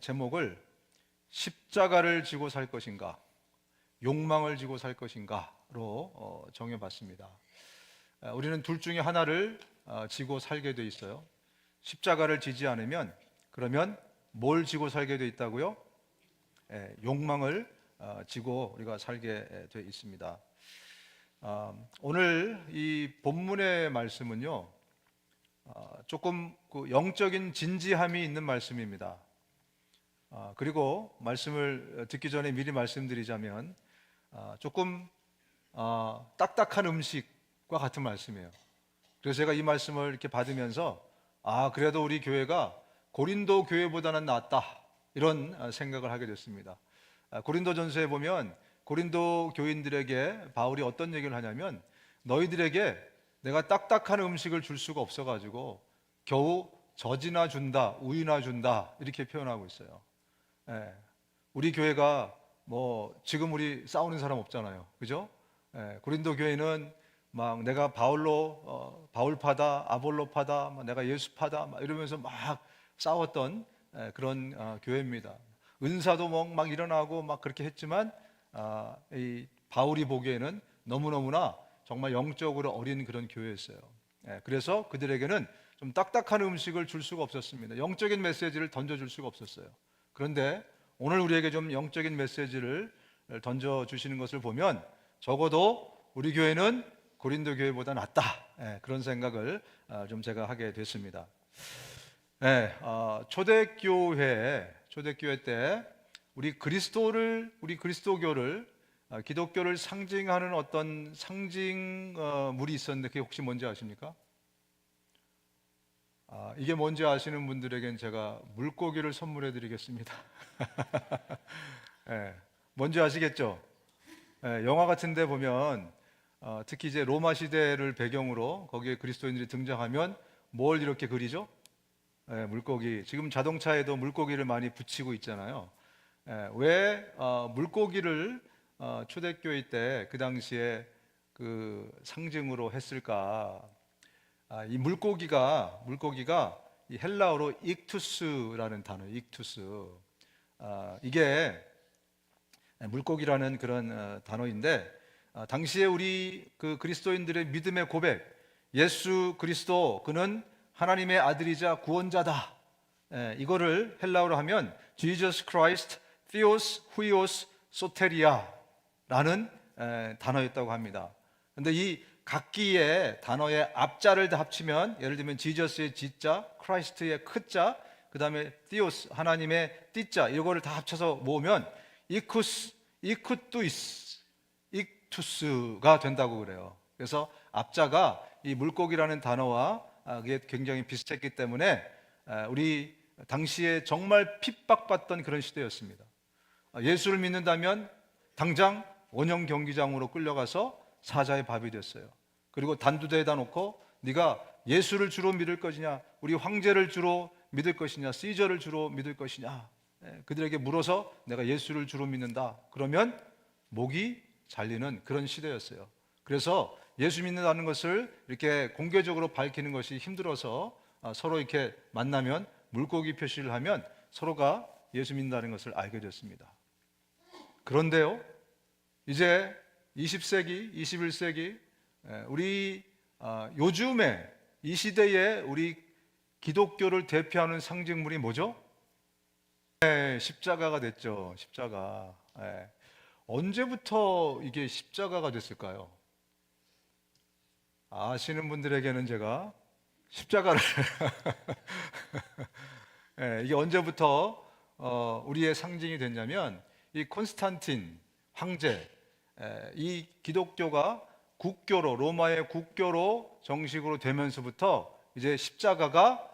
제목을 십자가를 지고 살 것인가, 욕망을 지고 살 것인가로 정해봤습니다. 우리는 둘 중에 하나를 지고 살게 돼 있어요. 십자가를 지지 않으면 그러면 뭘 지고 살게 돼 있다고요? 욕망을 지고 우리가 살게 돼 있습니다. 오늘 이 본문의 말씀은요, 조금 영적인 진지함이 있는 말씀입니다. 그리고 말씀을 듣기 전에 미리 말씀드리자면 조금 딱딱한 음식과 같은 말씀이에요. 그래서 제가 이 말씀을 이렇게 받으면서 그래도 우리 교회가 고린도 교회보다는 낫다, 이런 생각을 하게 됐습니다. 고린도전서에 보면 고린도 교인들에게 바울이 어떤 얘기를 하냐면, 너희들에게 내가 딱딱한 음식을 줄 수가 없어가지고 겨우 젖이나 준다, 우유나 준다, 이렇게 표현하고 있어요. 우리 교회가 지금 우리 싸우는 사람 없잖아요, 그죠? 고린도 교회는 막 내가 바울파다, 아볼로파다, 내가 예수파다, 이러면서 막 싸웠던 그런 교회입니다. 은사도 막 일어나고 막 그렇게 했지만 이 바울이 보기에는 너무너무나 정말 영적으로 어린 그런 교회였어요. 그래서 그들에게는 좀 딱딱한 음식을 줄 수가 없었습니다. 영적인 메시지를 던져줄 수가 없었어요. 그런데 오늘 우리에게 좀 영적인 메시지를 던져주시는 것을 보면 적어도 우리 교회는 고린도 교회보다 낫다, 그런 생각을 좀 제가 하게 됐습니다. 초대교회 때 우리 그리스도교를 기독교를 상징하는 어떤 상징물이 있었는데 그게 혹시 뭔지 아십니까? 이게 뭔지 아시는 분들에겐 제가 물고기를 선물해 드리겠습니다. 뭔지 아시겠죠? 영화 같은 데 보면 특히 이제 로마 시대를 배경으로 거기에 그리스도인들이 등장하면 뭘 이렇게 그리죠? 물고기. 지금 자동차에도 물고기를 많이 붙이고 있잖아요. 왜 물고기를 초대교회 때 그 당시에 그 상징으로 했을까? 이 물고기가 이 헬라어로 익투스라는 단어, 익투스. 이게 물고기라는 그런 단어인데, 당시에 우리 그 그리스도인들의 믿음의 고백, 예수 그리스도 그는 하나님의 아들이자 구원자다, 이거를 헬라어로 하면 Jesus Christ Theos Huios Soteria라는 단어였다고 합니다. 그런데 이 각기의 단어의 앞자를 다 합치면, 예를 들면 지저스의 지자, 크라이스트의 크자, 그 다음에 theos 하나님의 띠자, 이거를 다 합쳐서 모으면 익투스가 된다고 그래요. 그래서 앞자가 이 물고기라는 단어와 그게 굉장히 비슷했기 때문에 우리 당시에 정말 핍박받던 그런 시대였습니다. 예수를 믿는다면 당장 원형 경기장으로 끌려가서 사자의 밥이 됐어요. 그리고 단두대에다 놓고 네가 예수를 주로 믿을 것이냐, 우리 황제를 주로 믿을 것이냐, 시저를 주로 믿을 것이냐, 그들에게 물어서 내가 예수를 주로 믿는다, 그러면 목이 잘리는 그런 시대였어요. 그래서 예수 믿는다는 것을 이렇게 공개적으로 밝히는 것이 힘들어서 서로 이렇게 만나면 물고기 표시를 하면 서로가 예수 믿는다는 것을 알게 됐습니다. 그런데요, 이제 20세기, 21세기 우리 요즘에 이 시대에 우리 기독교를 대표하는 상징물이 뭐죠? 십자가가 됐죠. 십자가. 언제부터 이게 십자가가 됐을까요? 아시는 분들에게는 제가 십자가를 이게 언제부터 우리의 상징이 됐냐면, 이 콘스탄틴 황제, 이 기독교가 국교로, 로마의 국교로 정식으로 되면서부터 이제 십자가가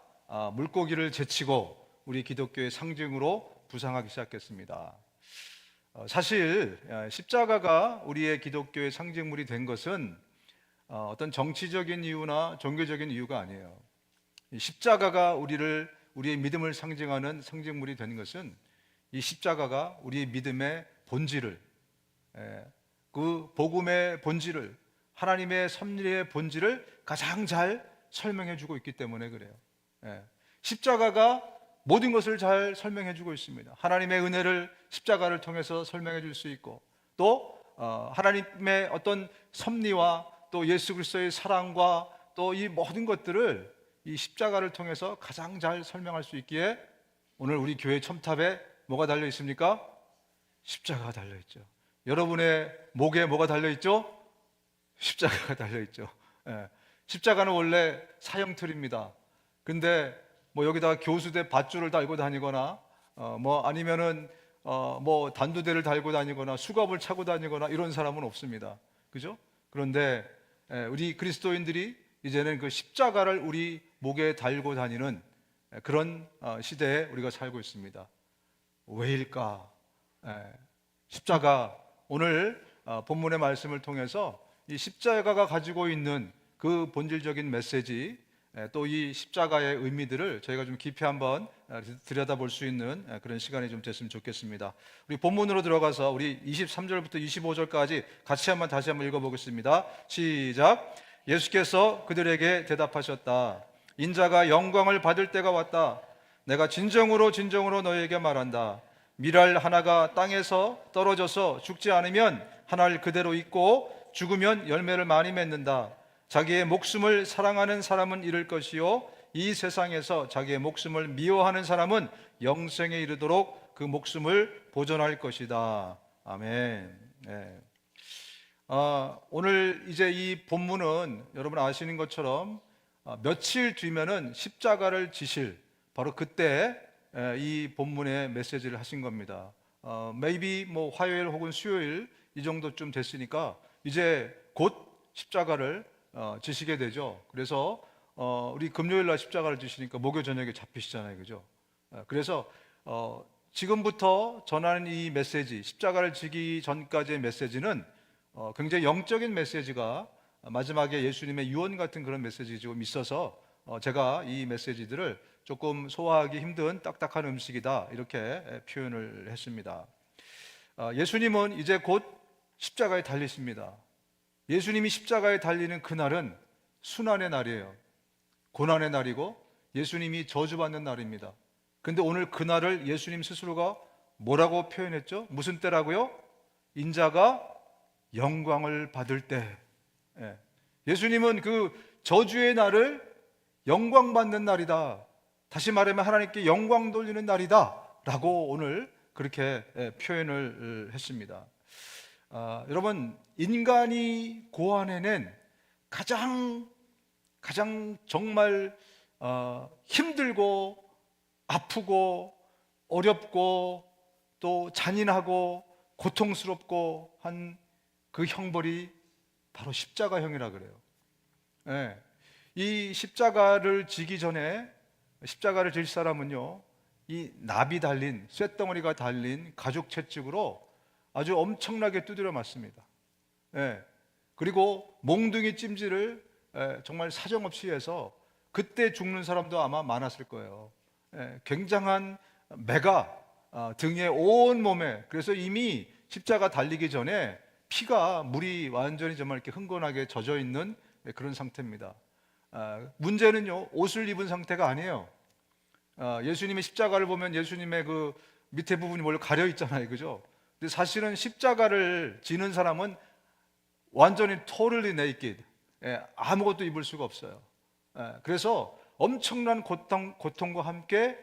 물고기를 제치고 우리 기독교의 상징으로 부상하기 시작했습니다. 사실 십자가가 우리의 기독교의 상징물이 된 것은 어떤 정치적인 이유나 종교적인 이유가 아니에요. 이 십자가가 우리의 믿음을 상징하는 상징물이 된 것은 이 십자가가 우리의 믿음의 본질을, 그 복음의 본질을, 하나님의 섭리의 본질을 가장 잘 설명해 주고 있기 때문에 그래요. 십자가가 모든 것을 잘 설명해 주고 있습니다. 하나님의 은혜를 십자가를 통해서 설명해 줄 수 있고, 또 하나님의 어떤 섭리와 또 예수 그리스도의 사랑과 또 이 모든 것들을 이 십자가를 통해서 가장 잘 설명할 수 있기에 오늘 우리 교회 첨탑에 뭐가 달려 있습니까? 십자가가 달려 있죠. 여러분의 목에 뭐가 달려 있죠? 십자가가 달려 있죠. 예. 십자가는 원래 사형틀입니다. 근데 뭐 여기다가 교수대 밧줄을 달고 다니거나 뭐 아니면은 뭐 단두대를 달고 다니거나 수갑을 차고 다니거나 이런 사람은 없습니다. 그죠? 그런데 우리 그리스도인들이 이제는 그 십자가를 우리 목에 달고 다니는 그런 시대에 우리가 살고 있습니다. 왜일까? 십자가, 오늘 본문의 말씀을 통해서 이 십자가가 가지고 있는 그 본질적인 메시지, 또 이 십자가의 의미들을 저희가 좀 깊이 한번 들여다볼 수 있는 그런 시간이 좀 됐으면 좋겠습니다. 우리 본문으로 들어가서 우리 23절부터 25절까지 같이 다시 한번 읽어보겠습니다. 시작. 예수께서 그들에게 대답하셨다. 인자가 영광을 받을 때가 왔다. 내가 진정으로 너희에게 말한다. 밀알 하나가 땅에서 떨어져서 죽지 않으면 하나를 그대로 있고 죽으면 열매를 많이 맺는다. 자기의 목숨을 사랑하는 사람은 잃을 것이요 이 세상에서 자기의 목숨을 미워하는 사람은 영생에 이르도록 그 목숨을 보존할 것이다. 아멘. 네. 오늘 이제 이 본문은 여러분 아시는 것처럼 며칠 뒤면은 십자가를 지실 바로 그때 이 본문의 메시지를 하신 겁니다. maybe 뭐 화요일 혹은 수요일 이 정도쯤 됐으니까 이제 곧 십자가를 지시게 되죠. 그래서 우리 금요일 날 십자가를 지시니까 목요 저녁에 잡히시잖아요, 그죠? 그래서 지금부터 전하는 이 메시지, 십자가를 지기 전까지의 메시지는 굉장히 영적인 메시지가 마지막에 예수님의 유언 같은 그런 메시지가 좀 있어서 제가 이 메시지들을 조금 소화하기 힘든 딱딱한 음식이다 이렇게 표현을 했습니다. 예수님은 이제 곧 십자가에 달리십니다. 예수님이 십자가에 달리는 그날은 순환의 날이에요. 고난의 날이고 예수님이 저주받는 날입니다. 근데 오늘 그날을 예수님 스스로가 뭐라고 표현했죠? 무슨 때라고요? 인자가 영광을 받을 때. 예수님은 그 저주의 날을 영광 받는 날이다. 다시 말하면 하나님께 영광 돌리는 날이다 라고 오늘 그렇게 표현을 했습니다. 여러분, 인간이 고안해낸 가장 정말 힘들고 아프고 어렵고 또 잔인하고 고통스럽고 한 그 형벌이 바로 십자가형이라 그래요. 이 십자가를 지기 전에 십자가를 질 사람은요, 이 납이 달린 쇳덩어리가 달린 가죽 채찍으로 아주 엄청나게 두드려 맞습니다. 그리고 몽둥이 찜질을 정말 사정없이 해서 그때 죽는 사람도 아마 많았을 거예요. 굉장한 매가 등에 온 몸에, 그래서 이미 십자가 달리기 전에 피가 물이 완전히 정말 이렇게 흥건하게 젖어 있는 그런 상태입니다. 문제는요, 옷을 입은 상태가 아니에요. 예수님의 십자가를 보면 예수님의 그 밑에 부분이 원래 가려 있잖아요, 그죠? 근데 사실은 십자가를 지는 사람은 완전히 totally naked, 아무것도 입을 수가 없어요. 그래서 엄청난 고통과 함께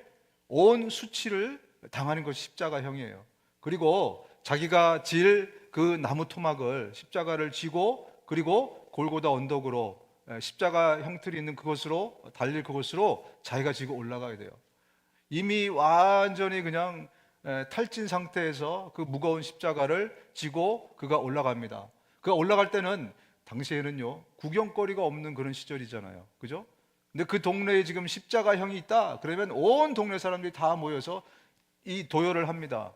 온 수치를 당하는 것이 십자가형이에요. 그리고 자기가 질 그 나무 토막을 십자가를 지고 그리고 골고다 언덕으로 십자가 형틀이 있는 그곳으로 달릴 그곳으로 자기가 지고 올라가야 돼요. 이미 완전히 그냥 탈진 상태에서 그 무거운 십자가를 지고 그가 올라갑니다. 그가 올라갈 때는 당시에는요 구경거리가 없는 그런 시절이잖아요, 그죠? 근데 그 동네에 지금 십자가형이 있다 그러면 온 동네 사람들이 다 모여서 이 도열을 합니다.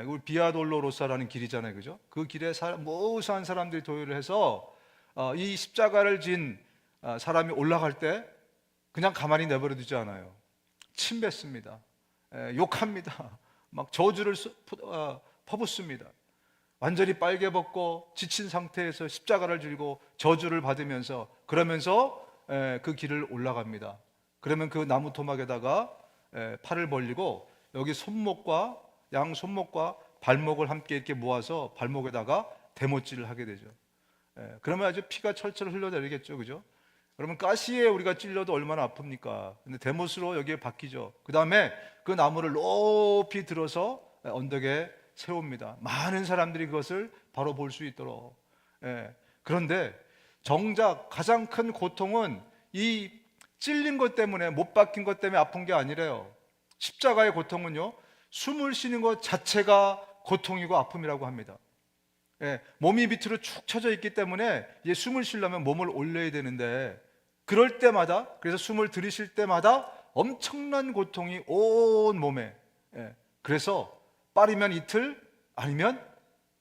우리 비아돌로로사라는 길이잖아요, 그죠? 그 길에 무수한 사람들이 도열을 해서 이 십자가를 진 사람이 올라갈 때 그냥 가만히 내버려 두지 않아요. 침뱉습니다. 욕합니다. 막 저주를 퍼붓습니다. 완전히 빨개 벗고 지친 상태에서 십자가를 들고 저주를 받으면서 그러면서 그 길을 올라갑니다. 그러면 그 나무 토막에다가 팔을 벌리고 여기 손목과 양 손목과 발목을 함께 이렇게 모아서 발목에다가 대못질을 하게 되죠. 그러면 아주 피가 철철 흘러내리겠죠, 그죠? 그러면 가시에 우리가 찔려도 얼마나 아픕니까? 근데 대못으로 여기에 박히죠. 그 다음에 그 나무를 높이 들어서 언덕에 세웁니다. 많은 사람들이 그것을 바로 볼 수 있도록. 그런데 정작 가장 큰 고통은 이 찔린 것 때문에, 못 박힌 것 때문에 아픈 게 아니래요. 십자가의 고통은요, 숨을 쉬는 것 자체가 고통이고 아픔이라고 합니다. 몸이 밑으로 축 처져 있기 때문에 숨을 쉬려면 몸을 올려야 되는데, 그럴 때마다, 그래서 숨을 들이쉴 때마다 엄청난 고통이 온 몸에, 그래서 빠르면 이틀, 아니면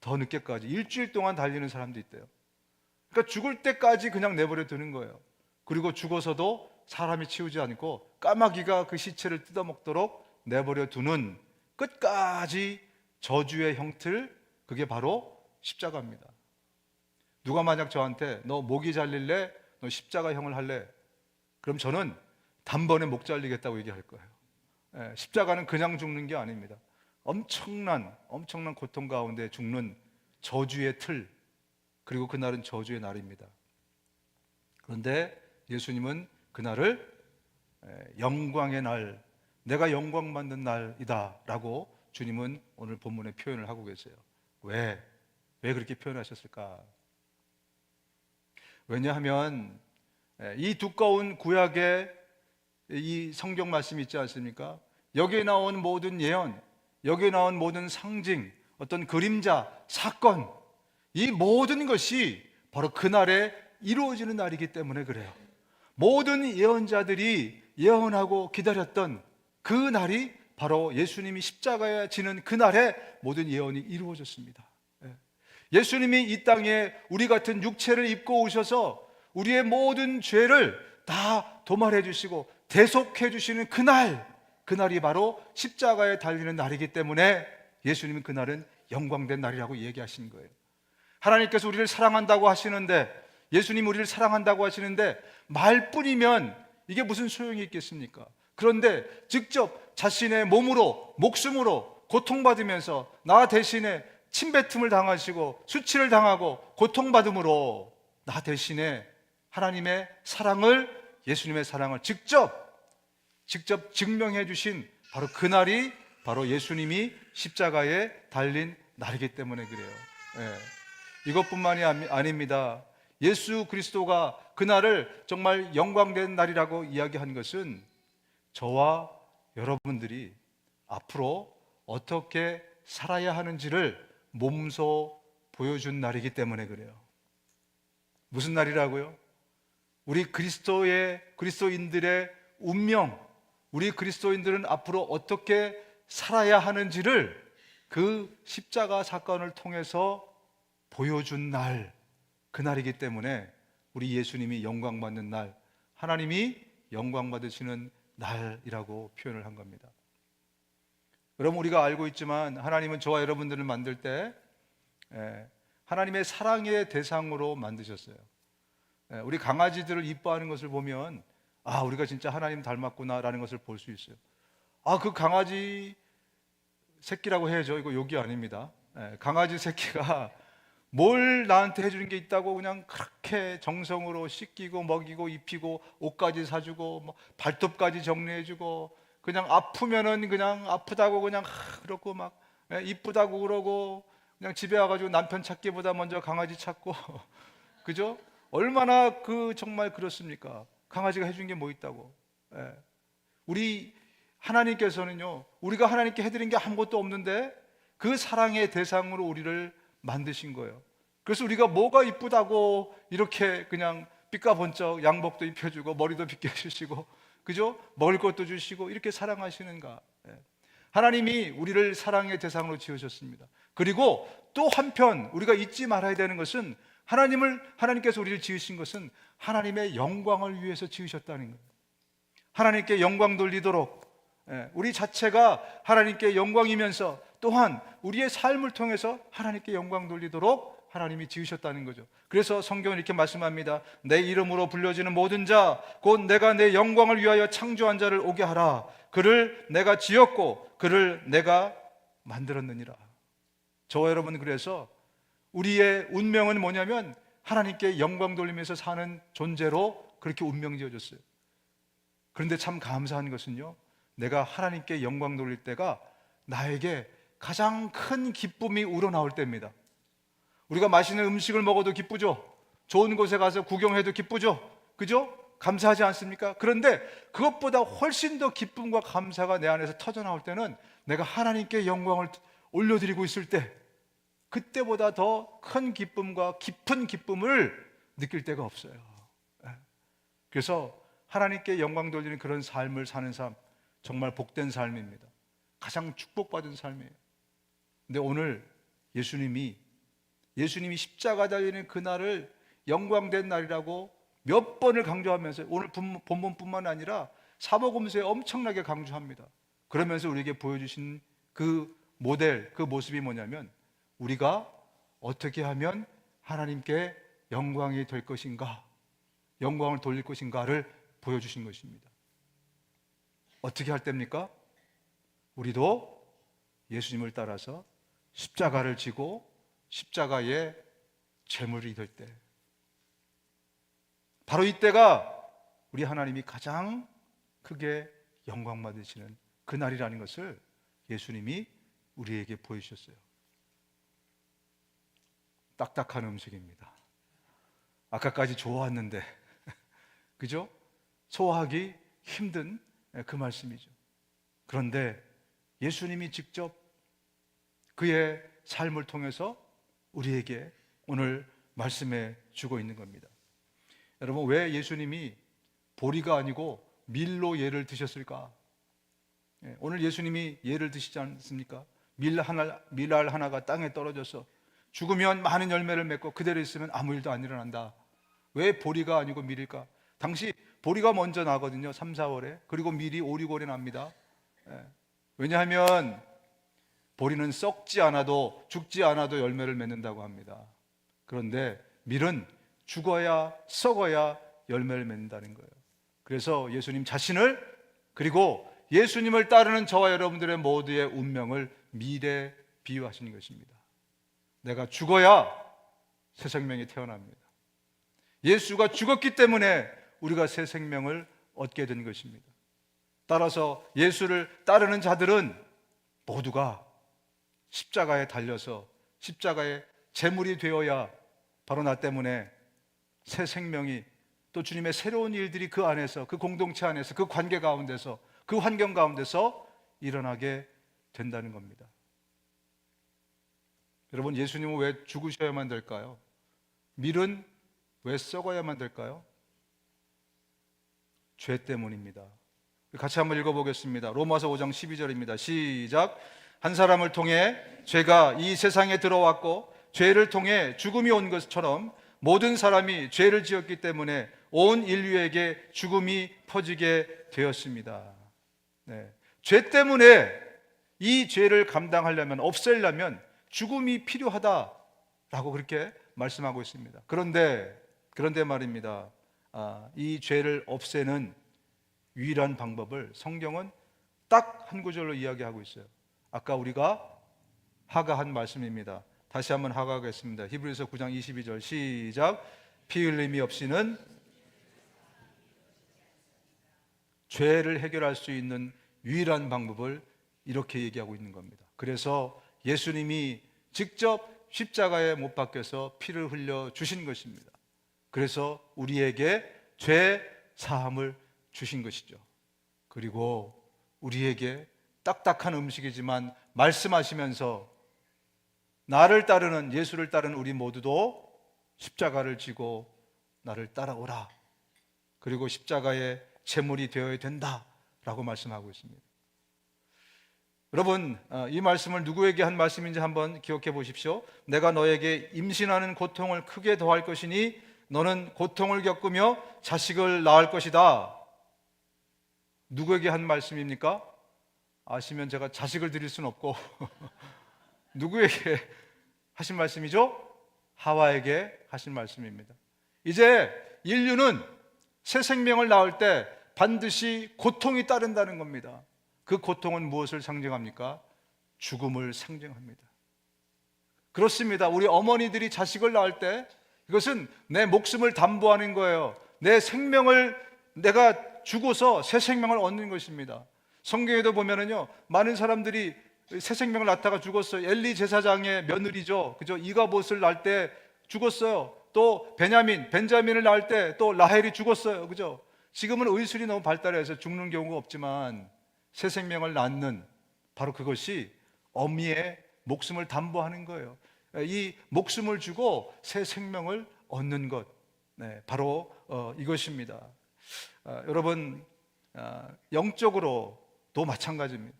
더 늦게까지 일주일 동안 달리는 사람도 있대요. 그러니까 죽을 때까지 그냥 내버려 두는 거예요. 그리고 죽어서도 사람이 치우지 않고 까마귀가 그 시체를 뜯어먹도록 내버려 두는 끝까지 저주의 형틀, 그게 바로 십자가입니다. 누가 만약 저한테 너 목이 잘릴래? 너 십자가형을 할래? 그럼 저는 단번에 목 잘리겠다고 얘기할 거예요. 십자가는 그냥 죽는 게 아닙니다. 엄청난 고통 가운데 죽는 저주의 틀, 그리고 그날은 저주의 날입니다. 그런데 예수님은 그날을 영광의 날, 내가 영광 받는 날이다 라고 주님은 오늘 본문에 표현을 하고 계세요. 왜 그렇게 표현하셨을까? 왜냐하면 이 두꺼운 구약의 이 성경 말씀이 있지 않습니까? 여기에 나온 모든 예언, 여기에 나온 모든 상징, 어떤 그림자, 사건, 이 모든 것이 바로 그날에 이루어지는 날이기 때문에 그래요. 모든 예언자들이 예언하고 기다렸던 그 날이 바로 예수님이 십자가에 지는 그날에 모든 예언이 이루어졌습니다. 예수님이 이 땅에 우리 같은 육체를 입고 오셔서 우리의 모든 죄를 다 도말해 주시고 대속해 주시는 그날이 바로 십자가에 달리는 날이기 때문에 예수님은 그날은 영광된 날이라고 얘기하신 거예요. 하나님께서 우리를 사랑한다고 하시는데, 예수님 우리를 사랑한다고 하시는데 말뿐이면 이게 무슨 소용이 있겠습니까? 그런데 직접 자신의 몸으로, 목숨으로 고통받으면서 나 대신에 침뱉음을 당하시고 수치를 당하고 고통받음으로 나 대신에 하나님의 사랑을, 예수님의 사랑을 직접 증명해 주신 바로 그날이 바로 예수님이 십자가에 달린 날이기 때문에 그래요. 이것뿐만이 아닙니다. 예수 그리스도가 그날을 정말 영광된 날이라고 이야기한 것은 저와 여러분들이 앞으로 어떻게 살아야 하는지를 몸소 보여준 날이기 때문에 그래요. 무슨 날이라고요? 우리 그리스도인들의 운명, 우리 그리스도인들은 앞으로 어떻게 살아야 하는지를 그 십자가 사건을 통해서 보여준 날, 그날이기 때문에 우리 예수님이 영광받는 날, 하나님이 영광받으시는 날이라고 표현을 한 겁니다. 여러분, 우리가 알고 있지만 하나님은 저와 여러분들을 만들 때 하나님의 사랑의 대상으로 만드셨어요. 우리 강아지들을 이뻐하는 것을 보면 우리가 진짜 하나님 닮았구나라는 것을 볼 수 있어요. 그 강아지 새끼라고 해야죠. 이거 욕이 아닙니다. 강아지 새끼가 뭘 나한테 해주는 게 있다고 그냥 그렇게 정성으로 씻기고 먹이고 입히고 옷까지 사주고 뭐 발톱까지 정리해주고, 그냥 아프면은 그냥 아프다고 그냥 그러고 막 이쁘다고 그러고, 그냥 집에 와가지고 남편 찾기보다 먼저 강아지 찾고 그죠? 얼마나 정말 그렇습니까? 강아지가 해준 게 뭐 있다고? 우리 하나님께서는요, 우리가 하나님께 해드린 게 아무것도 없는데 그 사랑의 대상으로 우리를 만드신 거예요. 그래서 우리가 뭐가 이쁘다고 이렇게 그냥 삐까번쩍 양복도 입혀주고 머리도 빗겨주시고 그죠? 먹을 것도 주시고 이렇게 사랑하시는가? 하나님이 우리를 사랑의 대상으로 지으셨습니다. 그리고 또 한편 우리가 잊지 말아야 되는 것은, 하나님께서 우리를 지으신 것은 하나님의 영광을 위해서 지으셨다는 거예요. 하나님께 영광 돌리도록, 우리 자체가 하나님께 영광이면서 또한 우리의 삶을 통해서 하나님께 영광 돌리도록 하나님이 지으셨다는 거죠. 그래서 성경은 이렇게 말씀합니다. 내 이름으로 불려지는 모든 자 곧 내가 내 영광을 위하여 창조한 자를 오게 하라. 그를 내가 지었고 그를 내가 만들었느니라. 저와 여러분, 그래서 우리의 운명은 뭐냐면 하나님께 영광 돌리면서 사는 존재로 그렇게 운명 지어졌어요. 그런데 참 감사한 것은요, 내가 하나님께 영광 돌릴 때가 나에게 가장 큰 기쁨이 우러나올 때입니다. 우리가 맛있는 음식을 먹어도 기쁘죠. 좋은 곳에 가서 구경해도 기쁘죠. 그죠? 감사하지 않습니까? 그런데 그것보다 훨씬 더 기쁨과 감사가 내 안에서 터져나올 때는 내가 하나님께 영광을 올려드리고 있을 때, 그때보다 더 큰 기쁨과 깊은 기쁨을 느낄 때가 없어요. 그래서 하나님께 영광 돌리는 그런 삶을 사는 삶, 정말 복된 삶입니다. 가장 축복받은 삶이에요. 근데 오늘 예수님이 십자가 달리는 그날을 영광된 날이라고 몇 번을 강조하면서, 오늘 본문뿐만 아니라 사복음서에 엄청나게 강조합니다. 그러면서 우리에게 보여주신 그 모델, 그 모습이 뭐냐면, 우리가 어떻게 하면 하나님께 영광이 될 것인가, 영광을 돌릴 것인가를 보여주신 것입니다. 어떻게 할 때입니까? 우리도 예수님을 따라서 십자가를 지고 십자가의 제물이 될 때, 바로 이때가 우리 하나님이 가장 크게 영광 받으시는 그날이라는 것을 예수님이 우리에게 보여주셨어요. 딱딱한 음식입니다. 아까까지 좋았는데 그죠? 소화하기 힘든 그 말씀이죠. 그런데 예수님이 직접 그의 삶을 통해서 우리에게 오늘 말씀해 주고 있는 겁니다. 여러분, 왜 예수님이 보리가 아니고 밀로 예를 드셨을까? 오늘 예수님이 예를 드시지 않습니까? 밀알 하나가 땅에 떨어져서 죽으면 많은 열매를 맺고 그대로 있으면 아무 일도 안 일어난다. 왜 보리가 아니고 밀일까? 당시 보리가 먼저 나거든요. 3, 4월에. 그리고 밀이 5, 6월에 납니다. 왜냐하면 보리는 썩지 않아도, 죽지 않아도 열매를 맺는다고 합니다. 그런데 밀은 죽어야, 썩어야 열매를 맺는다는 거예요. 그래서 예수님 자신을, 그리고 예수님을 따르는 저와 여러분들의 모두의 운명을 밀에 비유하시는 것입니다. 내가 죽어야 새 생명이 태어납니다. 예수가 죽었기 때문에 우리가 새 생명을 얻게 된 것입니다. 따라서 예수를 따르는 자들은 모두가 십자가에 달려서 십자가의 제물이 되어야 바로 나 때문에 새 생명이, 또 주님의 새로운 일들이 그 안에서, 그 공동체 안에서, 그 관계 가운데서, 그 환경 가운데서 일어나게 된다는 겁니다. 여러분, 예수님은 왜 죽으셔야만 될까요? 밀은 왜 썩어야만 될까요? 죄 때문입니다. 같이 한번 읽어보겠습니다. 로마서 5장 12절입니다. 시작. 한 사람을 통해 죄가 이 세상에 들어왔고 죄를 통해 죽음이 온 것처럼 모든 사람이 죄를 지었기 때문에 온 인류에게 죽음이 퍼지게 되었습니다. 죄 때문에 이 죄를 감당하려면, 없애려면 죽음이 필요하다라고 그렇게 말씀하고 있습니다. 그런데 말입니다. 이 죄를 없애는 유일한 방법을 성경은 딱 한 구절로 이야기하고 있어요. 아까 우리가 하가한 말씀입니다. 다시 한번 하가하겠습니다. 히브리서 9장 22절 시작. 피 흘림이 없이는 죄를 해결할 수 있는 유일한 방법을 이렇게 얘기하고 있는 겁니다. 그래서 예수님이 직접 십자가에 못 박혀서 피를 흘려 주신 것입니다. 그래서 우리에게 죄 사함을 주신 것이죠. 그리고 우리에게 딱딱한 음식이지만 말씀하시면서 나를 따르는, 예수를 따르는 우리 모두도 십자가를 지고 나를 따라오라, 그리고 십자가의 제물이 되어야 된다라고 말씀하고 있습니다. 여러분, 이 말씀을 누구에게 한 말씀인지 한번 기억해 보십시오. 내가 너에게 임신하는 고통을 크게 더할 것이니 너는 고통을 겪으며 자식을 낳을 것이다. 누구에게 한 말씀입니까? 아시면 제가 자식을 드릴 수는 없고 누구에게 하신 말씀이죠? 하와에게 하신 말씀입니다. 이제 인류는 새 생명을 낳을 때 반드시 고통이 따른다는 겁니다. 그 고통은 무엇을 상징합니까? 죽음을 상징합니다. 그렇습니다. 우리 어머니들이 자식을 낳을 때 이것은 내 목숨을 담보하는 거예요. 내 생명을 내가 죽어서 새 생명을 얻는 것입니다. 성경에도 보면은요, 많은 사람들이 새 생명을 낳다가 죽었어요. 엘리 제사장의 며느리죠. 그죠? 이가봇을 낳을 때 죽었어요. 또 벤자민을 낳을 때 또 라헬이 죽었어요. 그죠? 지금은 의술이 너무 발달해서 죽는 경우가 없지만 새 생명을 낳는 바로 그것이 어미의 목숨을 담보하는 거예요. 이 목숨을 주고 새 생명을 얻는 것, 바로 이것입니다. 여러분, 영적으로도 마찬가지입니다.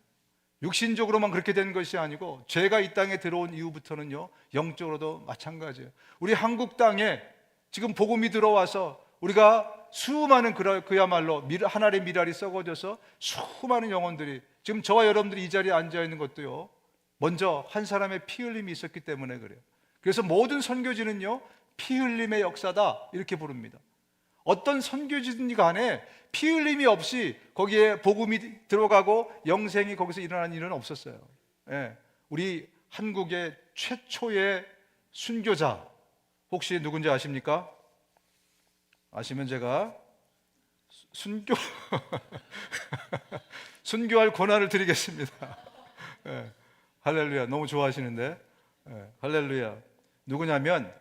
육신적으로만 그렇게 된 것이 아니고 죄가 이 땅에 들어온 이후부터는요, 영적으로도 마찬가지예요. 우리 한국 땅에 지금 복음이 들어와서 우리가 수많은 그야말로 하늘의 미랄이 썩어져서 수많은 영혼들이, 지금 저와 여러분들이 이 자리에 앉아 있는 것도요, 먼저 한 사람의 피 흘림이 있었기 때문에 그래요. 그래서 모든 선교지는요, 피 흘림의 역사다 이렇게 부릅니다. 어떤 선교지든지 간에 피 흘림이 없이 거기에 복음이 들어가고 영생이 거기서 일어나는 일은 없었어요. 우리 한국의 최초의 순교자 혹시 누군지 아십니까? 아시면 제가 순교할 권한을 드리겠습니다. 할렐루야. 너무 좋아하시는데. 할렐루야. 누구냐면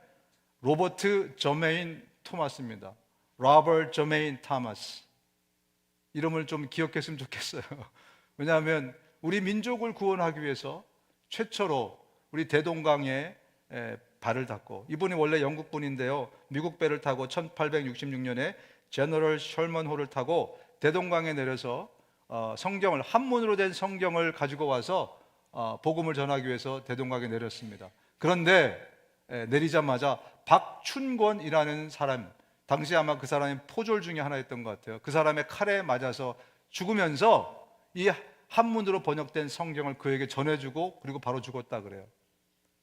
로버트 저메인 토마스입니다. 로버트 저메인 토마스. 이름을 좀 기억했으면 좋겠어요. 왜냐하면 우리 민족을 구원하기 위해서 최초로 우리 대동강에 발을 닿고, 이분이 원래 영국 분인데요, 미국 배를 타고 1866년에 제너럴 셜먼호를 타고 대동강에 내려서 성경을, 한문으로 된 성경을 가지고 와서 복음을 전하기 위해서 대동강에 내렸습니다. 그런데 내리자마자 박춘권이라는 사람, 당시 아마 그 사람이 포졸 중에 하나였던 것 같아요. 그 사람의 칼에 맞아서 죽으면서 이 한문으로 번역된 성경을 그에게 전해주고 그리고 바로 죽었다 그래요.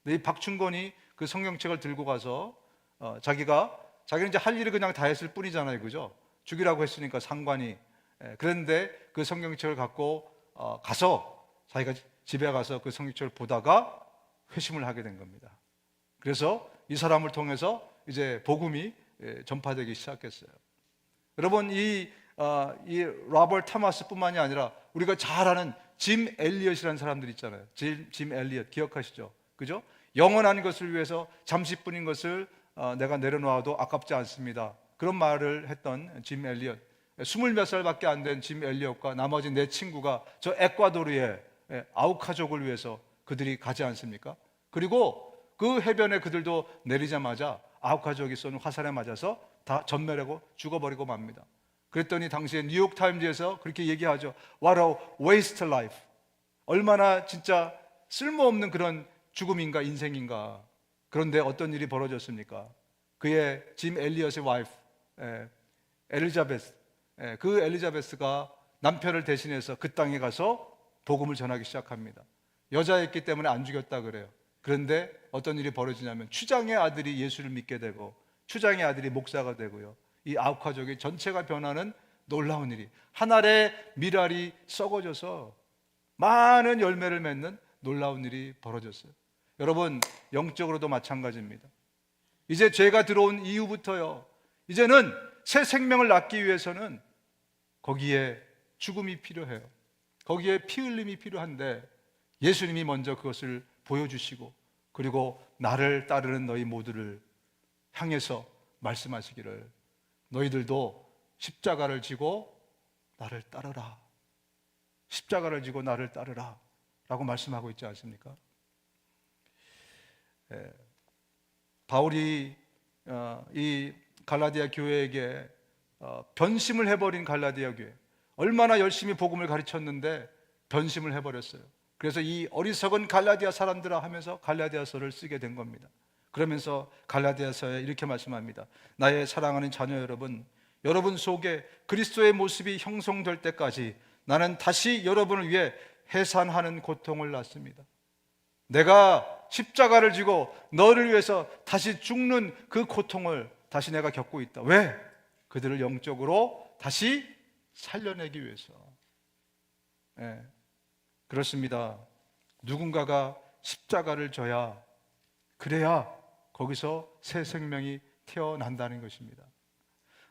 근데 이 박춘권이 그 성경책을 들고 가서 자기는 이제 할 일을 그냥 다 했을 뿐이잖아요, 그죠? 죽이라고 했으니까 상관이. 그런데 그 성경책을 갖고 가서 자기가 집에 가서 그 성경책을 보다가 회심을 하게 된 겁니다. 그래서 이 사람을 통해서 이제 복음이 전파되기 시작했어요. 여러분, 이 로버트 토마스뿐만이 아니라 우리가 잘 아는 짐 엘리엇이라는 사람들 있잖아요. 짐 엘리엇 기억하시죠? 그죠? 영원한 것을 위해서 잠시뿐인 것을 내가 내려놓아도 아깝지 않습니다. 그런 말을 했던 짐 엘리엇. 20몇 살밖에 안 된 짐 엘리엇과 나머지 네 친구가 저 에콰도르의 아우카족을 위해서 그들이 가지 않습니까? 그리고 그 해변에 그들도 내리자마자 아우카족이 쏜 화살에 맞아서 다 전멸하고 죽어버리고 맙니다. 그랬더니 당시에 뉴욕타임즈에서 그렇게 얘기하죠. What a waste life. 얼마나 진짜 쓸모없는 그런 죽음인가 인생인가. 그런데 어떤 일이 벌어졌습니까? 그의 짐 엘리엇의 와이프 엘리자베스, 그 엘리자베스가 남편을 대신해서 그 땅에 가서 복음을 전하기 시작합니다. 여자였기 때문에 안 죽였다 그래요. 그런데 어떤 일이 벌어지냐면 추장의 아들이 예수를 믿게 되고 추장의 아들이 목사가 되고요, 이 아우카족의 전체가 변하는 놀라운 일이, 한 알의 미랄이 썩어져서 많은 열매를 맺는 놀라운 일이 벌어졌어요. 여러분, 영적으로도 마찬가지입니다. 이제 죄가 들어온 이후부터요, 이제는 새 생명을 낳기 위해서는 거기에 죽음이 필요해요. 거기에 피 흘림이 필요한데 예수님이 먼저 그것을 보여주시고 그리고 나를 따르는 너희 모두를 향해서 말씀하시기를 너희들도 십자가를 지고 나를 따르라, 십자가를 지고 나를 따르라 라고 말씀하고 있지 않습니까? 바울이 이 갈라디아 교회에게 변심을 해버린 갈라디아 교회, 얼마나 열심히 복음을 가르쳤는데 변심을 해버렸어요. 그래서 이 어리석은 갈라디아 사람들아 하면서 갈라디아서를 쓰게 된 겁니다. 그러면서 갈라디아서에 이렇게 말씀합니다. 나의 사랑하는 자녀 여러분, 여러분 속에 그리스도의 모습이 형성될 때까지 나는 다시 여러분을 위해 해산하는 고통을 낳습니다. 내가 십자가를 지고 너를 위해서 다시 죽는 그 고통을 다시 내가 겪고 있다. 왜? 그들을 영적으로 다시 살려내기 위해서. 예, 그렇습니다. 누군가가 십자가를 져야, 그래야 거기서 새 생명이 태어난다는 것입니다.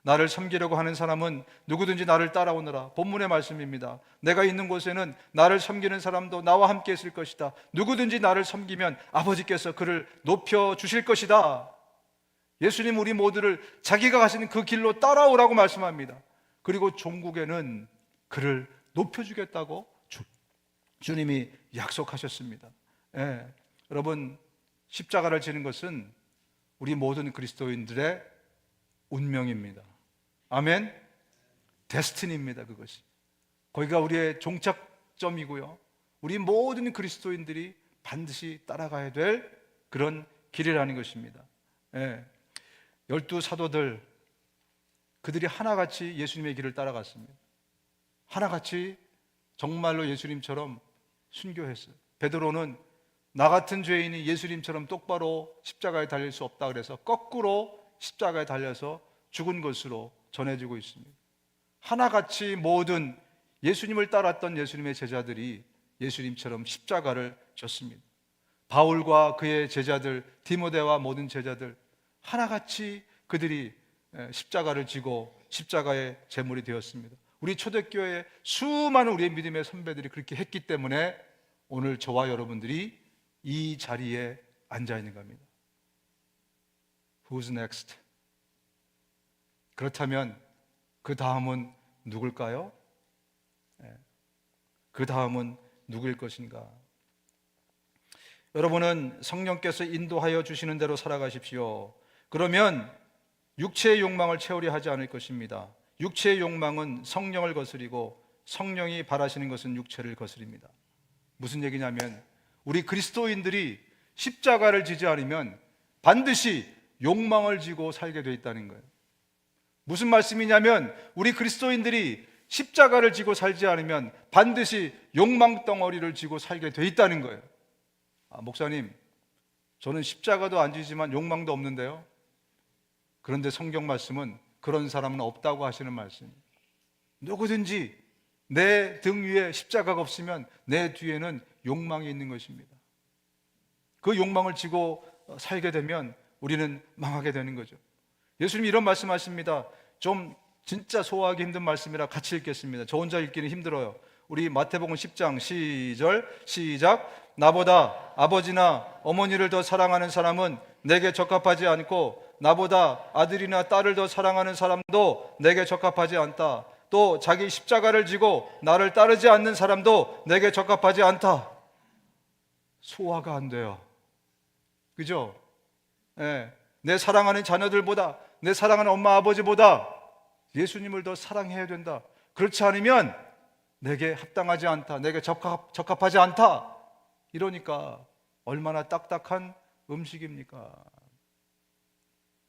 나를 섬기려고 하는 사람은 누구든지 나를 따라오너라. 본문의 말씀입니다. 내가 있는 곳에는 나를 섬기는 사람도 나와 함께 있을 것이다. 누구든지 나를 섬기면 아버지께서 그를 높여주실 것이다. 예수님 우리 모두를 자기가 가시는 그 길로 따라오라고 말씀합니다. 그리고 종국에는 그를 높여주겠다고 주님이 약속하셨습니다. 예, 여러분, 십자가를 지는 것은 우리 모든 그리스도인들의 운명입니다. 아멘. 데스티니입니다. 그것이 거기가 우리의 종착점이고요, 우리 모든 그리스도인들이 반드시 따라가야 될 그런 길이라는 것입니다. 예. 12사도들, 그들이 하나같이 예수님의 길을 따라갔습니다. 하나같이 정말로 예수님처럼 순교했어요. 베드로는 나 같은 죄인이 예수님처럼 똑바로 십자가에 달릴 수 없다 그래서 거꾸로 십자가에 달려서 죽은 것으로 전해지고 있습니다. 하나같이 모든 예수님을 따랐던 예수님의 제자들이 예수님처럼 십자가를 졌습니다. 바울과 그의 제자들, 디모데와 모든 제자들, 하나같이 그들이 십자가를 지고 십자가의 제물이 되었습니다. 우리 초대교회의 수많은 우리의 믿음의 선배들이 그렇게 했기 때문에 오늘 저와 여러분들이 이 자리에 앉아 있는 겁니다. Who's next? 그렇다면 그 다음은 누굴까요? 그 다음은 누구일 것인가? 여러분은 성령께서 인도하여 주시는 대로 살아가십시오. 그러면 육체의 욕망을 채우려 하지 않을 것입니다. 육체의 욕망은 성령을 거스리고 성령이 바라시는 것은 육체를 거스립니다. 무슨 얘기냐면 우리 그리스도인들이 십자가를 지지 않으면 반드시 욕망을 지고 살게 돼 있다는 거예요. 무슨 말씀이냐면 우리 그리스도인들이 십자가를 지고 살지 않으면 반드시 욕망 덩어리를 지고 살게 돼 있다는 거예요. 목사님, 저는 십자가도 안 지지만 욕망도 없는데요. 그런데 성경 말씀은 그런 사람은 없다고 하시는 말씀입니다. 누구든지 내 등 위에 십자가가 없으면 내 뒤에는 욕망이 있는 것입니다. 그 욕망을 지고 살게 되면 우리는 망하게 되는 거죠. 예수님이 이런 말씀하십니다. 좀 진짜 소화하기 힘든 말씀이라 같이 읽겠습니다. 저 혼자 읽기는 힘들어요. 우리 마태복음 10장 10절 시작. 나보다 아버지나 어머니를 더 사랑하는 사람은 내게 적합하지 않고 나보다 아들이나 딸을 더 사랑하는 사람도 내게 적합하지 않다. 또 자기 십자가를 지고 나를 따르지 않는 사람도 내게 적합하지 않다. 소화가 안 돼요. 그죠? 네. 내 사랑하는 자녀들보다, 내 사랑하는 엄마 아버지보다 예수님을 더 사랑해야 된다. 그렇지 않으면 내게 합당하지 않다, 내게 적합하지 않다. 이러니까 얼마나 딱딱한 음식입니까?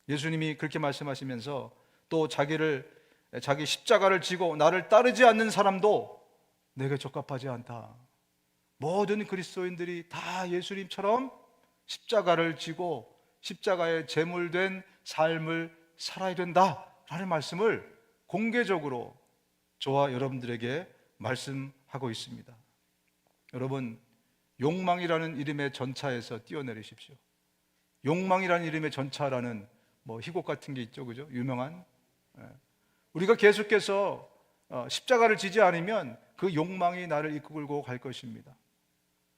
예수님이 그렇게 말씀하시면서 또 자기 십자가를 지고 나를 따르지 않는 사람도 내게 적합하지 않다. 모든 그리스도인들이 다 예수님처럼 십자가를 지고 십자가에 제물된 삶을 살아야 된다라는 말씀을 공개적으로 저와 여러분들에게 말씀하고 있습니다. 여러분, 욕망이라는 이름의 전차에서 뛰어내리십시오. 욕망이라는 이름의 전차라는 희곡 같은 게 있죠, 그죠? 유명한. 우리가 계속해서 십자가를 지지 않으면 그 욕망이 나를 이끌고 갈 것입니다.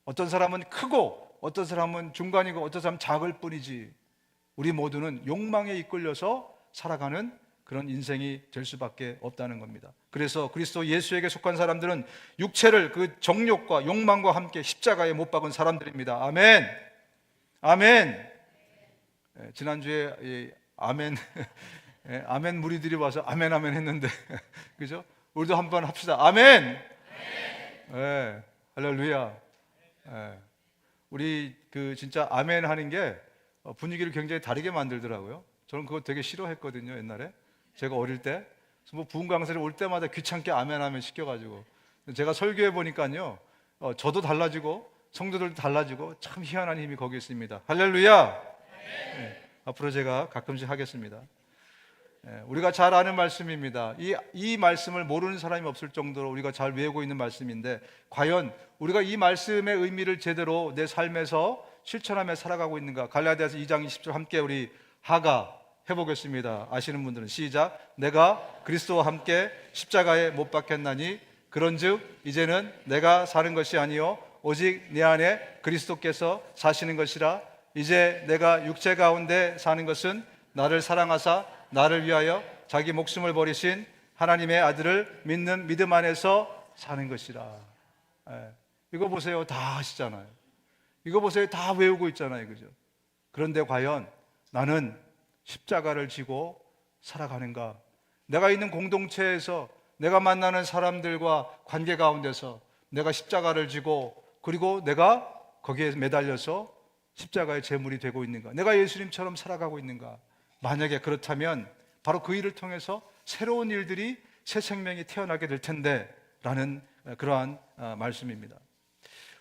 어떤 사람은 크고 어떤 사람은 중간이고 어떤 사람은 작을 뿐이지 우리 모두는 욕망에 이끌려서 살아가는 그런 인생이 될 수밖에 없다는 겁니다. 그래서 그리스도 예수에게 속한 사람들은 육체를 그 정욕과 욕망과 함께 십자가에 못 박은 사람들입니다. 아멘. 아멘. 지난주에 아멘 아멘 무리들이 와서 아멘 아멘 했는데 그죠? 우리도 한번 합시다. 아멘. 네, 할렐루야. 네. 우리 진짜 아멘 하는 게 분위기를 굉장히 다르게 만들더라고요. 저는 그거 되게 싫어했거든요, 옛날에. 제가 어릴 때 부흥 강사를 올 때마다 귀찮게 아멘 아멘 시켜가지고 제가 설교해 보니까요, 저도 달라지고 성도들도 달라지고 참 희한한 힘이 거기 있습니다. 할렐루야. 네, 앞으로 제가 가끔씩 하겠습니다. 우리가 잘 아는 말씀입니다. 이 말씀을 모르는 사람이 없을 정도로 우리가 잘 외우고 있는 말씀인데, 과연 우리가 이 말씀의 의미를 제대로 내 삶에서 실천하며 살아가고 있는가? 갈라디아서 2장 20절 함께 우리 하가 해보겠습니다. 아시는 분들은 시작. 내가 그리스도와 함께 십자가에 못 박혔나니 그런즉 이제는 내가 사는 것이 아니요 오직 내 안에 그리스도께서 사시는 것이라. 이제 내가 육체 가운데 사는 것은 나를 사랑하사 나를 위하여 자기 목숨을 버리신 하나님의 아들을 믿는 믿음 안에서 사는 것이라. 이거 보세요. 다 아시잖아요. 이거 보세요. 다 외우고 있잖아요. 그죠? 그런데 과연 나는 십자가를 지고 살아가는가? 내가 있는 공동체에서, 내가 만나는 사람들과 관계 가운데서 내가 십자가를 지고, 그리고 내가 거기에 매달려서 십자가의 제물이 되고 있는가? 내가 예수님처럼 살아가고 있는가? 만약에 그렇다면 바로 그 일을 통해서 새로운 일들이, 새 생명이 태어나게 될 텐데 라는 그러한 말씀입니다.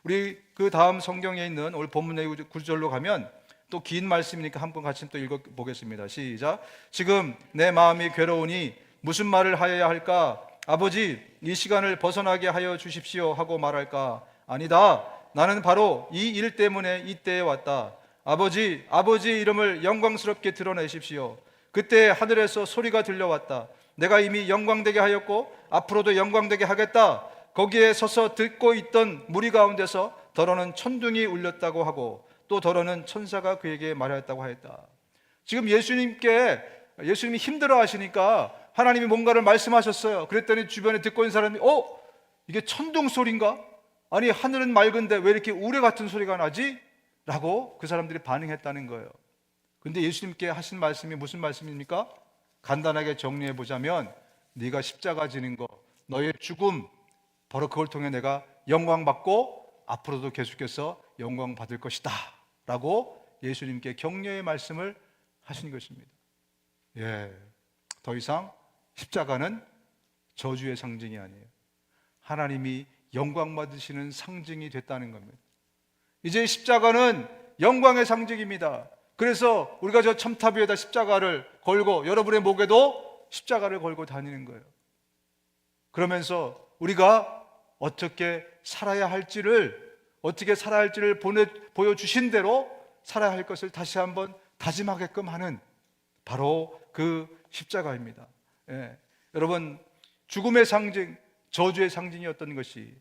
우리 그 다음 성경에 있는 오늘 본문의 구절로 가면 또 긴 말씀이니까 한번 같이 또 읽어보겠습니다. 시작. 지금 내 마음이 괴로우니 무슨 말을 하여야 할까? 아버지, 이 시간을 벗어나게 하여 주십시오 하고 말할까? 아니다. 나는 바로 이 일 때문에 이때에 왔다. 아버지 이름을 영광스럽게 드러내십시오. 그때 하늘에서 소리가 들려왔다. 내가 이미 영광되게 하였고 앞으로도 영광되게 하겠다. 거기에 서서 듣고 있던 무리 가운데서 더러는 천둥이 울렸다고 하고 또 더러는 천사가 그에게 말하였다고 하였다. 지금 예수님이 힘들어 하시니까 하나님이 뭔가를 말씀하셨어요. 그랬더니 주변에 듣고 있는 사람이 이게 천둥 소리인가? 아니 하늘은 맑은데 왜 이렇게 우레 같은 소리가 나지? 라고 그 사람들이 반응했다는 거예요. 근데 예수님께 하신 말씀이 무슨 말씀입니까? 간단하게 정리해 보자면 네가 십자가 지는 거, 너의 죽음, 바로 그걸 통해 내가 영광 받고 앞으로도 계속해서 영광 받을 것이다 라고 예수님께 격려의 말씀을 하신 것입니다. 더 이상 십자가는 저주의 상징이 아니에요. 하나님이 영광 받으시는 상징이 됐다는 겁니다. 이제 십자가는 영광의 상징입니다. 그래서 우리가 저 첨탑 위에다 십자가를 걸고 여러분의 목에도 십자가를 걸고 다니는 거예요. 그러면서 우리가 어떻게 살아야 할지를 보여주신 대로 살아야 할 것을 다시 한번 다짐하게끔 하는 바로 그 십자가입니다. 여러분, 죽음의 상징, 저주의 상징이었던 것이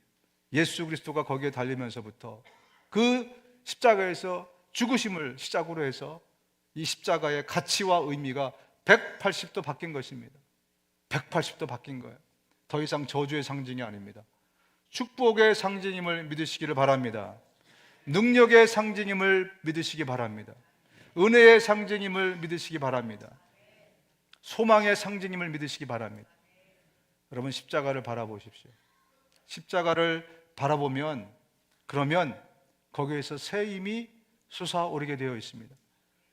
예수 그리스도가 거기에 달리면서부터 그 십자가에서 죽으심을 시작으로 해서 이 십자가의 가치와 의미가 180도 바뀐 것입니다. 180도 바뀐 거예요. 더 이상 저주의 상징이 아닙니다. 축복의 상징임을 믿으시기를 바랍니다. 능력의 상징임을 믿으시기 바랍니다. 은혜의 상징임을 믿으시기 바랍니다. 소망의 상징임을 믿으시기 바랍니다. 여러분, 십자가를 바라보십시오. 십자가를 바라보면 그러면 거기에서 새 힘이 솟아오르게 되어 있습니다.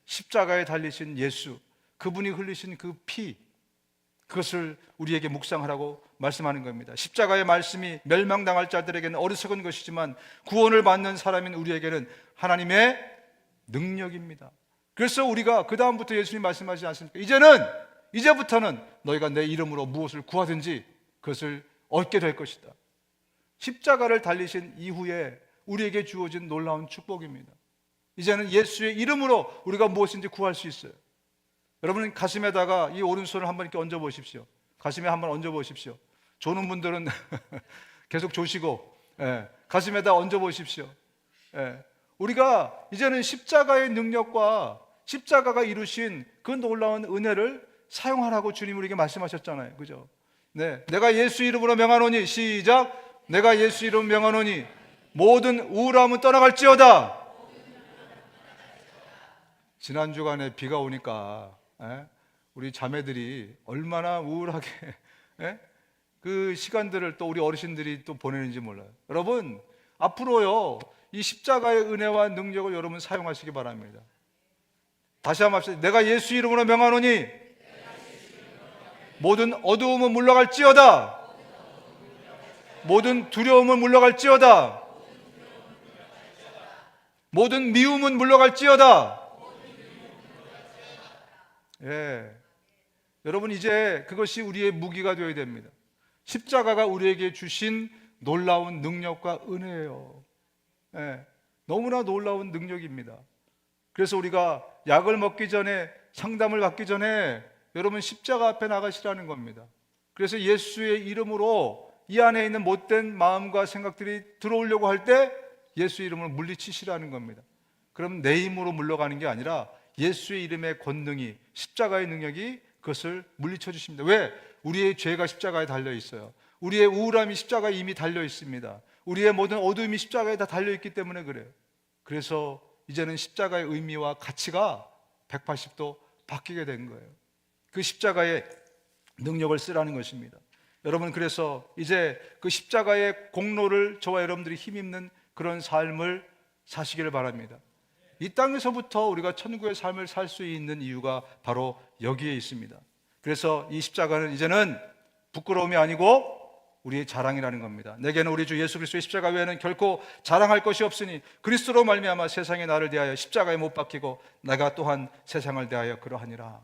십자가에 달리신 예수, 그분이 흘리신 그 피, 그것을 우리에게 묵상하라고 말씀하는 겁니다. 십자가의 말씀이 멸망당할 자들에게는 어리석은 것이지만 구원을 받는 사람인 우리에게는 하나님의 능력입니다. 그래서 우리가 그 다음부터 예수님 말씀하시지 않습니까? 이제부터는 너희가 내 이름으로 무엇을 구하든지 그것을 얻게 될 것이다. 십자가를 달리신 이후에 우리에게 주어진 놀라운 축복입니다. 이제는 예수의 이름으로 우리가 무엇인지 구할 수 있어요. 여러분, 가슴에다가 이 오른손을 한번 이렇게 얹어 보십시오. 가슴에 한번 얹어 보십시오. 조는 분들은 계속 조시고, 가슴에다 얹어 보십시오. 우리가 이제는 십자가의 능력과 십자가가 이루신 그 놀라운 은혜를 사용하라고 주님 우리에게 말씀하셨잖아요. 그죠? 내가 예수 이름으로 명하노니, 시작. 내가 예수 이름 명하노니 모든 우울함은 떠나갈지어다. 지난 주간에 비가 오니까 우리 자매들이 얼마나 우울하게 그 시간들을 또 우리 어르신들이 또 보내는지 몰라요. 여러분, 앞으로요 이 십자가의 은혜와 능력을 여러분 사용하시기 바랍니다. 다시 한번 합시다. 내가 예수 이름으로 명하노니 모든 어두움은 물러갈지어다. 모든 두려움은 물러갈지어다. 모든 미움은 물러갈지어다. 예. 여러분, 이제 그것이 우리의 무기가 되어야 됩니다. 십자가가 우리에게 주신 놀라운 능력과 은혜예요. 예. 너무나 놀라운 능력입니다. 그래서 우리가 약을 먹기 전에, 상담을 받기 전에 여러분 십자가 앞에 나가시라는 겁니다. 그래서 예수의 이름으로 이 안에 있는 못된 마음과 생각들이 들어오려고 할 때 예수 이름으로 물리치시라는 겁니다. 그럼 내 힘으로 물러가는 게 아니라 예수의 이름의 권능이, 십자가의 능력이 그것을 물리쳐 주십니다. 왜? 우리의 죄가 십자가에 달려 있어요. 우리의 우울함이 십자가에 이미 달려 있습니다. 우리의 모든 어두움이 십자가에 다 달려 있기 때문에 그래요. 그래서 이제는 십자가의 의미와 가치가 180도 바뀌게 된 거예요. 그 십자가의 능력을 쓰라는 것입니다. 여러분, 그래서 이제 그 십자가의 공로를 저와 여러분들이 힘입는 그런 삶을 사시기를 바랍니다. 이 땅에서부터 우리가 천국의 삶을 살 수 있는 이유가 바로 여기에 있습니다. 그래서 이 십자가는 이제는 부끄러움이 아니고 우리의 자랑이라는 겁니다. 내게는 우리 주 예수 그리스도의 십자가 외에는 결코 자랑할 것이 없으니 그리스도로 말미암아 세상이 나를 대하여 십자가에 못 박히고 내가 또한 세상을 대하여 그러하니라.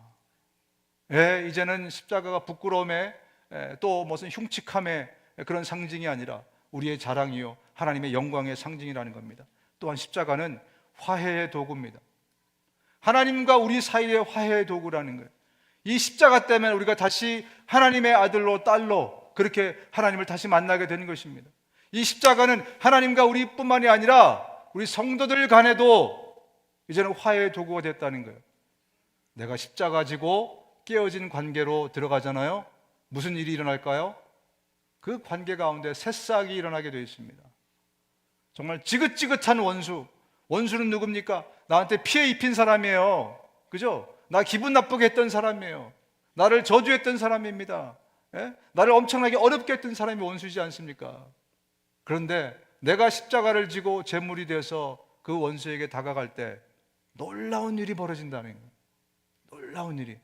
예, 이제는 십자가가 부끄러움에 또 무슨 흉측함의 그런 상징이 아니라 우리의 자랑이요 하나님의 영광의 상징이라는 겁니다. 또한 십자가는 화해의 도구입니다. 하나님과 우리 사이의 화해의 도구라는 거예요. 이 십자가 때문에 우리가 다시 하나님의 아들로 딸로 그렇게 하나님을 다시 만나게 되는 것입니다. 이 십자가는 하나님과 우리뿐만이 아니라 우리 성도들 간에도 이제는 화해의 도구가 됐다는 거예요. 내가 십자가 지고 깨어진 관계로 들어가잖아요. 무슨 일이 일어날까요? 그 관계 가운데 새싹이 일어나게 되어 있습니다. 정말 지긋지긋한 원수. 원수는 누굽니까? 나한테 피해 입힌 사람이에요. 그죠? 나 기분 나쁘게 했던 사람이에요. 나를 저주했던 사람입니다. 예? 나를 엄청나게 어렵게 했던 사람이 원수이지 않습니까? 그런데 내가 십자가를 지고 제물이 돼서 그 원수에게 다가갈 때 놀라운 일이 벌어진다는 거예요. 놀라운 일이.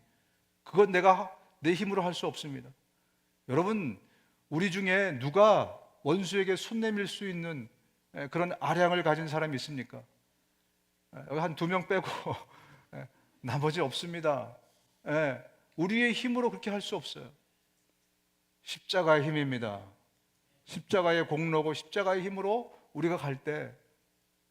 그건 내가 내 힘으로 할 수 없습니다. 여러분, 우리 중에 누가 원수에게 손 내밀 수 있는 그런 아량을 가진 사람이 있습니까? 여기 한 2명 빼고 나머지 없습니다. 우리의 힘으로 그렇게 할 수 없어요. 십자가의 힘입니다. 십자가의 공로고 십자가의 힘으로 우리가 갈 때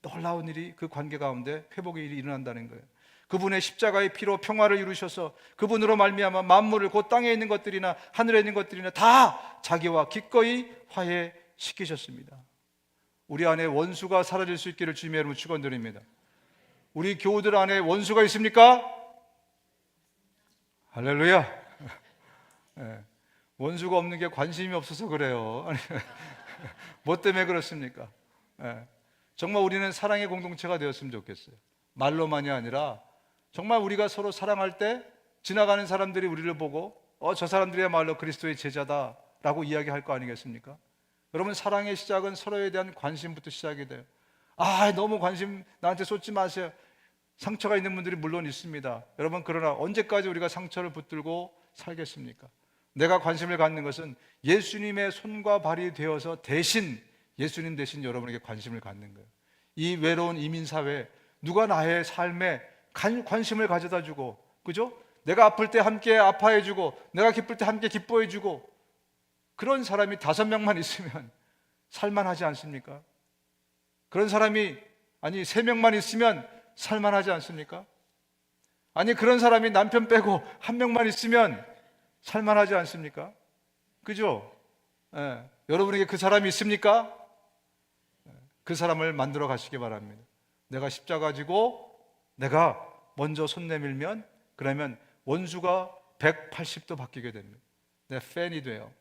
놀라운 일이 그 관계 가운데 회복의 일이 일어난다는 거예요. 그분의 십자가의 피로 평화를 이루셔서 그분으로 말미암아 만물을 곧 땅에 있는 것들이나 하늘에 있는 것들이나 다 자기와 기꺼이 화해시키셨습니다. 우리 안에 원수가 사라질 수 있기를 주님의 이름으로 축원드립니다. 우리 교우들 안에 원수가 있습니까? 할렐루야. 네. 원수가 없는 게 관심이 없어서 그래요. 아니, 뭐 때문에 그렇습니까? 네. 정말 우리는 사랑의 공동체가 되었으면 좋겠어요. 말로만이 아니라 정말 우리가 서로 사랑할 때 지나가는 사람들이 우리를 보고 저 사람들이야말로 그리스도의 제자다라고 이야기할 거 아니겠습니까? 여러분, 사랑의 시작은 서로에 대한 관심부터 시작이 돼요. 너무 관심 나한테 쏟지 마세요. 상처가 있는 분들이 물론 있습니다. 여러분, 그러나 언제까지 우리가 상처를 붙들고 살겠습니까? 내가 관심을 갖는 것은 예수님의 손과 발이 되어서 예수님 대신 여러분에게 관심을 갖는 거예요. 이 외로운 이민사회에 누가 나의 삶에 관심을 가져다 주고, 그죠? 내가 아플 때 함께 아파해 주고, 내가 기쁠 때 함께 기뻐해 주고, 그런 사람이 5명만 있으면 살만하지 않습니까? 그런 사람이 3명만 있으면 살만하지 않습니까? 그런 사람이 남편 빼고 1명만 있으면 살만하지 않습니까? 그죠? 여러분에게 그 사람이 있습니까? 그 사람을 만들어 가시기 바랍니다. 내가 십자가 지고 내가 먼저 손 내밀면 그러면 원수가 180도 바뀌게 됩니다. 내 팬이 돼요.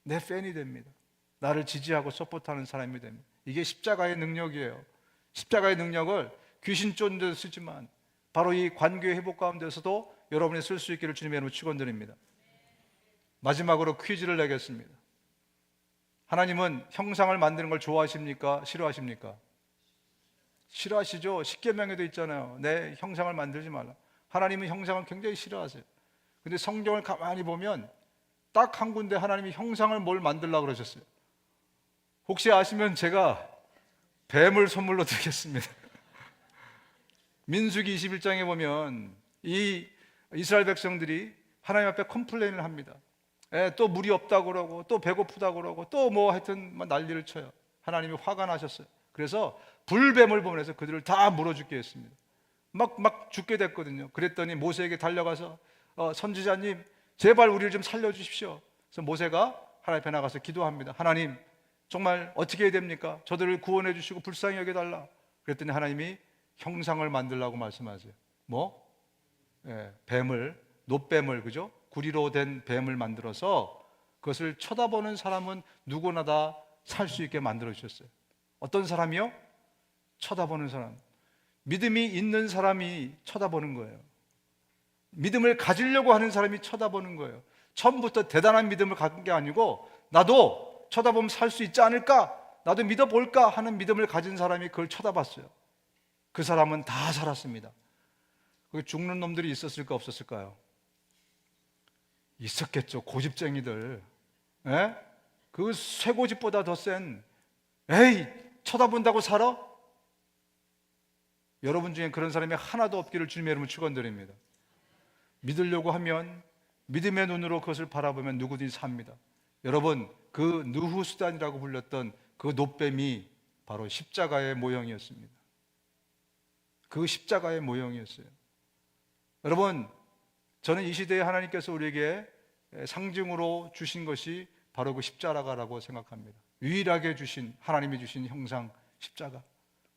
내 팬이 됩니다. 나를 지지하고 서포트하는 사람이 됩니다. 이게 십자가의 능력이에요. 십자가의 능력을 귀신 쫓는 데도 쓰지만 바로 이 관계 회복 가운데서도 여러분이 쓸 수 있기를 주님의 이름으로 축원드립니다. 마지막으로 퀴즈를 내겠습니다. 하나님은 형상을 만드는 걸 좋아하십니까? 싫어하십니까? 싫어하시죠? 십계명에도 있잖아요. 내 형상을 만들지 말라. 하나님은 형상을 굉장히 싫어하세요. 근데 성경을 가만히 보면 딱 한 군데 하나님이 형상을 뭘 만들려고 그러셨어요. 혹시 아시면 제가 뱀을 선물로 드리겠습니다. 민수기 21장에 보면 이 이스라엘 백성들이 하나님 앞에 컴플레인을 합니다. 또 물이 없다고 그러고 또 배고프다고 그러고 또 뭐 하여튼 난리를 쳐요. 하나님이 화가 나셨어요. 그래서 불뱀을 보내서 그들을 다 물어 죽게 했습니다. 막 죽게 됐거든요. 그랬더니 모세에게 달려가서 선지자님 제발 우리를 좀 살려주십시오. 그래서 모세가 하나님 앞에 나가서 기도합니다. 하나님 정말 어떻게 해야 됩니까? 저들을 구원해 주시고 불쌍히 여겨달라. 그랬더니 하나님이 형상을 만들라고 말씀하세요. 뭐? 뱀을, 놋뱀을, 그죠? 구리로 된 뱀을 만들어서 그것을 쳐다보는 사람은 누구나 다 살 수 있게 만들어 주셨어요. 어떤 사람이요? 쳐다보는 사람. 믿음이 있는 사람이 쳐다보는 거예요. 믿음을 가지려고 하는 사람이 쳐다보는 거예요. 처음부터 대단한 믿음을 갖은 게 아니고 나도 쳐다보면 살 수 있지 않을까? 나도 믿어볼까? 하는 믿음을 가진 사람이 그걸 쳐다봤어요. 그 사람은 다 살았습니다. 거기 죽는 놈들이 있었을까 없었을까요? 있었겠죠. 고집쟁이들. 그 쇠고집보다 더 센, 에이 쳐다본다고 살아? 여러분 중에 그런 사람이 하나도 없기를 주님의 이름으로 축원드립니다. 믿으려고 하면 믿음의 눈으로 그것을 바라보면 누구든지 삽니다. 여러분, 그 느후수단이라고 불렸던 그 놋뱀이 바로 십자가의 모형이었습니다. 그 십자가의 모형이었어요. 여러분, 저는 이 시대에 하나님께서 우리에게 상징으로 주신 것이 바로 그 십자가라고 생각합니다. 유일하게 주신, 하나님이 주신 형상 십자가.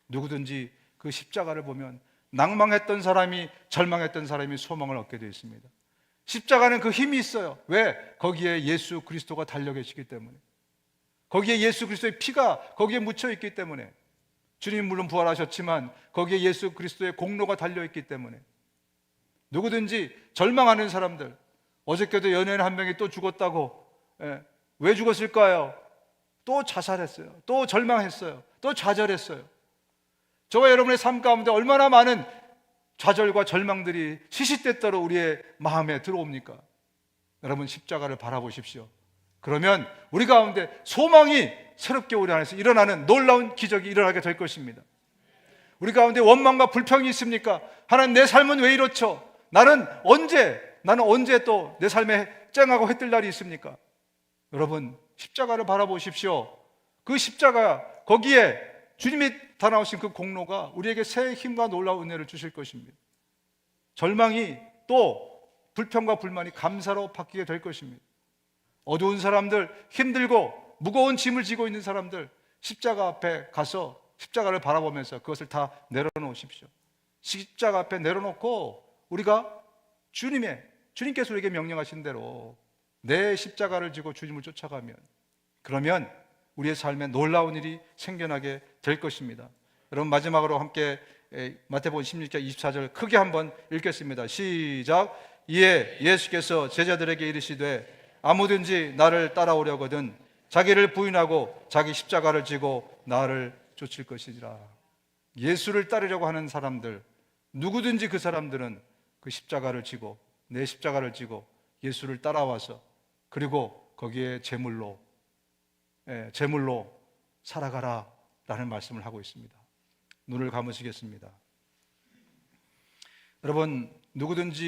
누구든지 그 십자가를 보면 낭망했던 사람이, 절망했던 사람이 소망을 얻게 되어 있습니다. 십자가는 그 힘이 있어요. 왜? 거기에 예수 그리스도가 달려 계시기 때문에. 거기에 예수 그리스도의 피가 거기에 묻혀 있기 때문에. 주님 물론 부활하셨지만 거기에 예수 그리스도의 공로가 달려 있기 때문에. 누구든지 절망하는 사람들, 어저께도 연예인 한 명이 또 죽었다고. 왜 죽었을까요? 또 자살했어요. 또 절망했어요. 또 좌절했어요. 저와 여러분의 삶 가운데 얼마나 많은 좌절과 절망들이 시시때때로 우리의 마음에 들어옵니까? 여러분, 십자가를 바라보십시오. 그러면 우리 가운데 소망이 새롭게 우리 안에서 일어나는 놀라운 기적이 일어나게 될 것입니다. 우리 가운데 원망과 불평이 있습니까? 하나님, 내 삶은 왜 이렇죠? 나는 언제 또 내 삶에 쨍하고 해뜰 날이 있습니까? 여러분, 십자가를 바라보십시오. 그 십자가, 거기에 주님이 다 나오신 그 공로가 우리에게 새 힘과 놀라운 은혜를 주실 것입니다. 절망이 또 불평과 불만이 감사로 바뀌게 될 것입니다. 어두운 사람들, 힘들고 무거운 짐을 지고 있는 사람들, 십자가 앞에 가서 십자가를 바라보면서 그것을 다 내려놓으십시오. 십자가 앞에 내려놓고 우리가 주님께서 우리에게 명령하신 대로 내 십자가를 지고 주님을 쫓아가면, 그러면 우리의 삶에 놀라운 일이 생겨나게 될 것입니다. 여러분, 마지막으로 함께 마태복음 16장 24절 크게 한번 읽겠습니다. 시작. 이에 예수께서 제자들에게 이르시되 아무든지 나를 따라오려거든 자기를 부인하고 자기 십자가를 지고 나를 쫓을 것이지라. 예수를 따르려고 하는 사람들, 누구든지 그 사람들은 그 십자가를 지고, 내 십자가를 지고 예수를 따라와서, 그리고 거기에 제물로 살아가라 라는 말씀을 하고 있습니다. 눈을 감으시겠습니다. 여러분, 누구든지